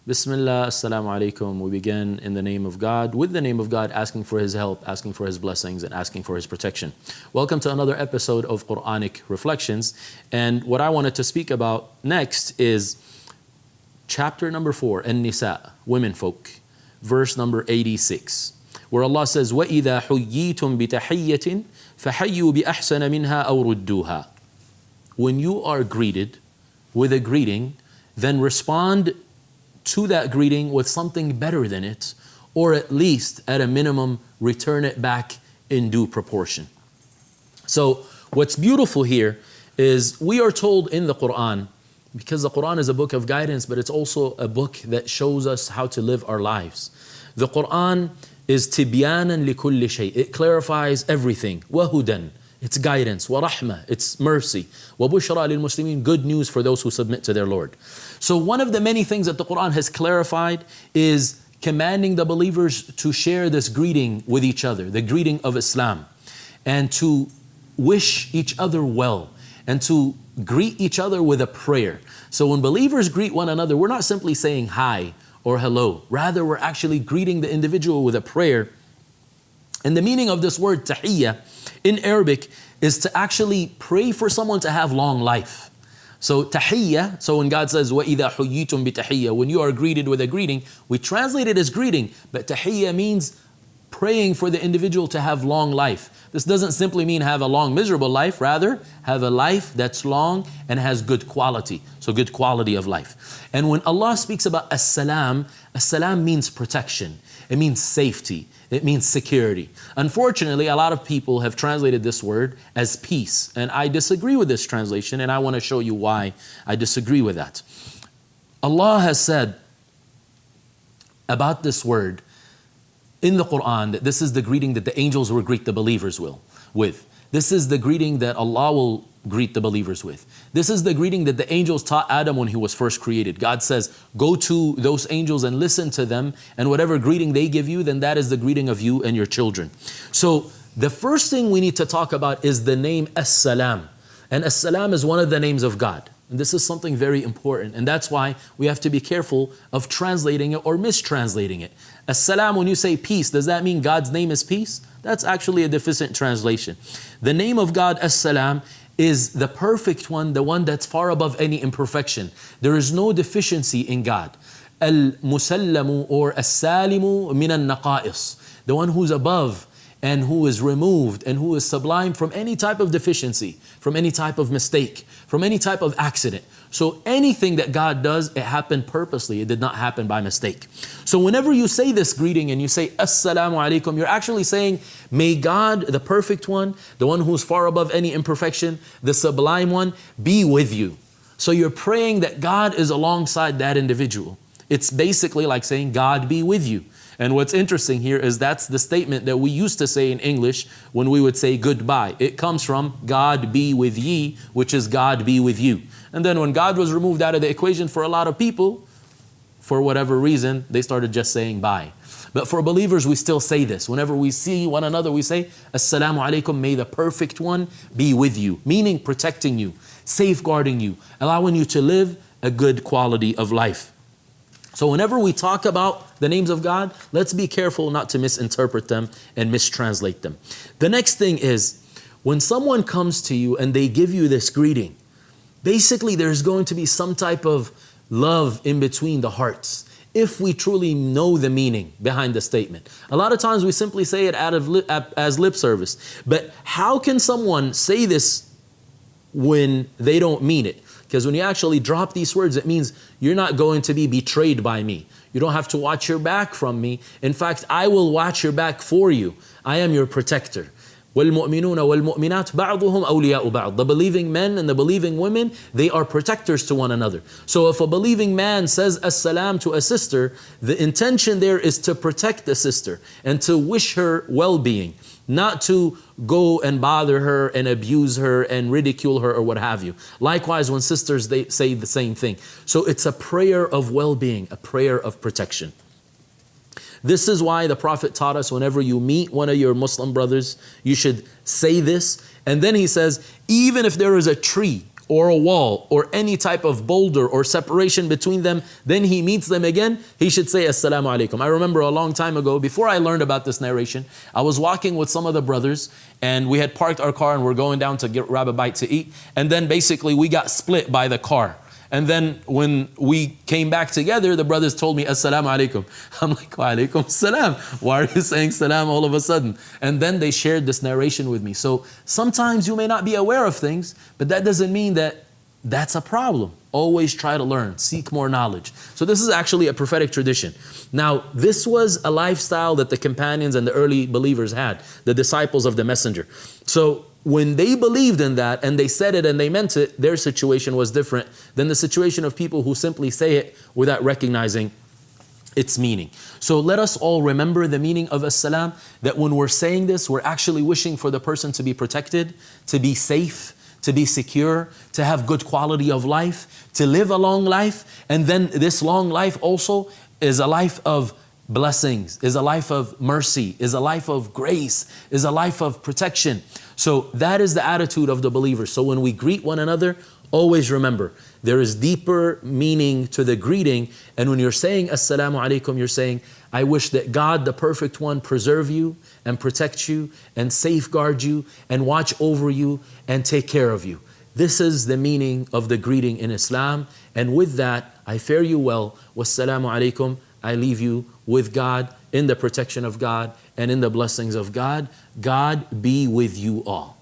Bismillah, Assalāmualaikum. We begin in the name of God, with the name of God, asking for His help, asking for His blessings, and asking for His protection. Welcome to another episode of Quranic Reflections. And what I wanted to speak about next is chapter number 4, An-Nisa, Women Folk, verse number 86, where Allah says, وَإِذَا حُيِّيتُم بِتَحِيَّةٍ فَحَيُّوا بِأَحْسَنَ مِنْهَا أَوْ رُدُّوهَا. When you are greeted with a greeting, then respond to that greeting with something better than it, or at least at a minimum return it back in due proportion. So what's beautiful here is we are told in the Quran, because the Quran is a book of guidance, but it's also a book that shows us how to live our lives. The Quran is tibyanan likulli shay. It clarifies everything. Wahudan, it's guidance. Wa rahmah, it's mercy. Wa bushra lil muslimin, good news for those who submit to their Lord. So one of the many things that the Quran has clarified is commanding the believers to share this greeting with each other, the greeting of Islam, and to wish each other well, and to greet each other with a prayer. So when believers greet one another, we're not simply saying hi or hello. Rather, we're actually greeting the individual with a prayer. And the meaning of this word tahiyya in Arabic is to actually pray for someone to have long life. So tahiyya, so when God says, وَإِذَا حُيِّيتُم بِتَحِيَّةٍ, when you are greeted with a greeting, we translate it as greeting, but tahiyya means praying for the individual to have long life. This doesn't simply mean have a long miserable life, rather have a life that's long and has good quality. So good quality of life. And when Allah speaks about as-salam, as-salam means protection. It means safety. It means security. Unfortunately, a lot of people have translated this word as peace. And I disagree with this translation, and I want to show you why I disagree with that. Allah has said about this word in the Quran that this is the greeting that the angels will greet the believers with. This is the greeting that Allah will greet the believers with. This is the greeting that the angels taught Adam when he was first created. God says, go to those angels and listen to them, and whatever greeting they give you, then that is the greeting of you and your children. So the first thing we need to talk about is the name As-Salam. And As-Salam is one of the names of God. And this is something very important. And that's why we have to be careful of translating it or mistranslating it. As-Salam, when you say peace, does that mean God's name is peace? That's actually a deficient translation. The name of God, As-Salam, is the perfect one, the one that's far above any imperfection. There is no deficiency in God. Al-Musallamu or As-Salimu min al-Naqa'is, the one who's above and who is removed and who is sublime from any type of deficiency, from any type of mistake, from any type of accident. So anything that God does, it happened purposely. It did not happen by mistake. So whenever you say this greeting and you say Assalāmualaikum, you're actually saying, may God, the perfect one, the one who's far above any imperfection, the sublime one, be with you. So you're praying that God is alongside that individual. It's basically like saying, God be with you. And what's interesting here is that's the statement that we used to say in English when we would say goodbye. It comes from God be with ye, which is God be with you. And then when God was removed out of the equation for a lot of people, for whatever reason, they started just saying bye. But for believers, we still say this. Whenever we see one another, we say, Assalamualaikum, may the perfect one be with you. Meaning protecting you, safeguarding you, allowing you to live a good quality of life. So whenever we talk about the names of God, let's be careful not to misinterpret them and mistranslate them. The next thing is, when someone comes to you and they give you this greeting, basically there's going to be some type of love in between the hearts, if we truly know the meaning behind the statement. A lot of times we simply say it as lip service. But how can someone say this when they don't mean it? Because when you actually drop these words, it means you're not going to be betrayed by me. You don't have to watch your back from me. In fact, I will watch your back for you. I am your protector. وَالْمُؤْمِنُونَ وَالْمُؤْمِنَاتُ بَعْضُهُمْ أَوْلِيَاءُ بَعْض. The believing men and the believing women, they are protectors to one another. So if a believing man says as-salam to a sister, the intention there is to protect the sister and to wish her well-being, not to go and bother her and abuse her and ridicule her or what have you. Likewise, when sisters, they say the same thing. So it's a prayer of well-being, a prayer of protection. This is why the Prophet taught us whenever you meet one of your Muslim brothers, you should say this. And then he says, even if there is a tree or a wall or any type of boulder or separation between them, then he meets them again, he should say Assalāmualaikum. I remember a long time ago, before I learned about this narration, I was walking with some of the brothers and we had parked our car and we're going down to grab a bite to eat. And then basically we got split by the car. And then when we came back together, the brothers told me, Assalāmualaikum. I'm like, wa alaikum salam. Why are you saying salam all of a sudden? And then they shared this narration with me. So sometimes you may not be aware of things, but that doesn't mean that that's a problem. Always try to learn, seek more knowledge. So this is actually a prophetic tradition. Now, this was a lifestyle that the companions and the early believers had, the disciples of the messenger. So when they believed in that and they said it and they meant it, their situation was different than the situation of people who simply say it without recognizing its meaning. So let us all remember the meaning of As-Salam, that when we're saying this, we're actually wishing for the person to be protected, to be safe, to be secure, to have good quality of life, to live a long life. And then this long life also is a life of blessings, is a life of mercy, is a life of grace, is a life of protection. So that is the attitude of the believers. So when we greet one another, always remember, there is deeper meaning to the greeting. And when you're saying Assalamu alaikum, you're saying, I wish that God, the perfect one, preserve you and protect you and safeguard you and watch over you and take care of you. This is the meaning of the greeting in Islam. And with that, I fare you well. Wassalamu alaikum. I leave you with God, in the protection of God and in the blessings of God. God be with you all.